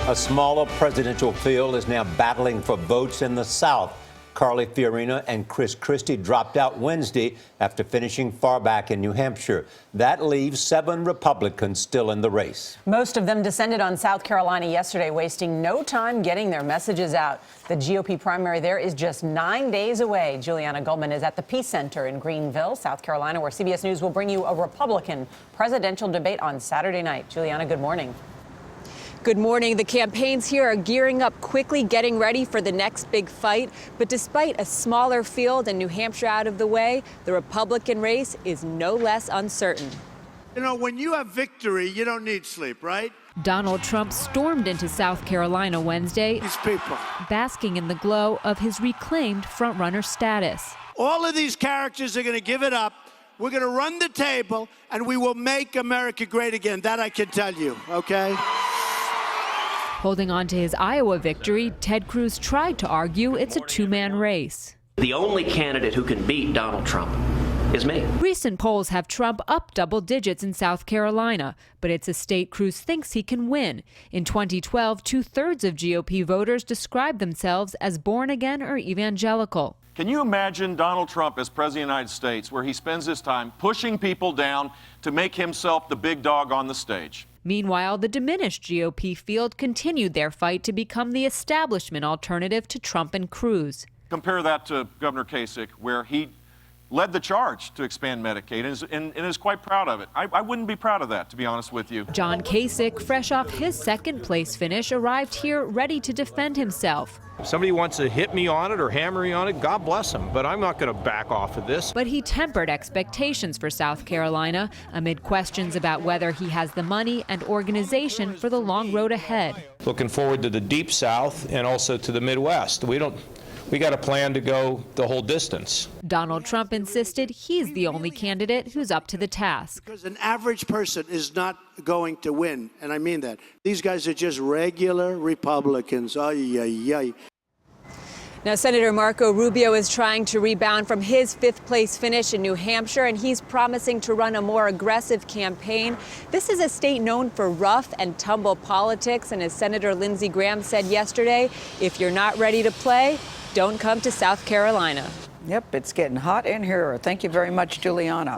A smaller presidential field is now battling for votes in the South. Carly Fiorina and Chris Christie dropped out Wednesday after finishing far back in New Hampshire. That leaves 7 Republicans still in the race. Most of them descended on South Carolina yesterday, wasting no time getting their messages out. The GOP primary there is just 9 days away. Julianna Goldman is at the Peace Center in Greenville, South Carolina, where CBS News will bring you a Republican presidential debate on Saturday night. Julianna, good morning. Good morning. The campaigns here are gearing up quickly, getting ready for the next big fight. But despite a smaller field and New Hampshire out of the way, the Republican race is no less uncertain. You know, when you have victory, you don't need sleep, right? Donald Trump stormed into South Carolina Wednesday, These people. basking in the glow of his reclaimed frontrunner status. All of these characters are going to give it up. We're going to run the table, and we will make America great again. That I can tell you, okay? Holding on to his Iowa victory, Ted Cruz tried to argue it's a two-man race. The only candidate who can beat Donald Trump is me. Recent polls have Trump up double digits in South Carolina, but it's a state Cruz thinks he can win. In 2012, 2/3 of GOP voters described themselves as born again or evangelical. Can you imagine Donald Trump as President of the United States, where he spends his time pushing people down to make himself the big dog on the stage? Meanwhile, the diminished GOP field continued their fight to become the establishment alternative to Trump and Cruz. Compare that to Governor Kasich, where he led the charge to expand Medicaid and is quite proud of it. I wouldn't be proud of that, to be honest with you. John Kasich, fresh off his second-place finish, arrived here ready to defend himself. If somebody wants to hit me on it or hammer me on it, God bless them, but I'm not going to back off of this. But he tempered expectations for South Carolina amid questions about whether he has the money and organization for the long road ahead. Looking forward to the Deep South and also to the Midwest. We got a plan to go the whole distance. Donald Trump insisted he's the only candidate who's up to the task. Because an average person is not going to win, and I mean that. These guys are just regular Republicans. Ay, ay, ay. Now, Senator Marco Rubio is trying to rebound from his 5th-place finish in New Hampshire, and he's promising to run a more aggressive campaign. This is a state known for rough and tumble politics, and as Senator Lindsey Graham said yesterday, if you're not ready to play, don't come to South Carolina. Yep, it's getting hot in here. Thank you very much, Julianna.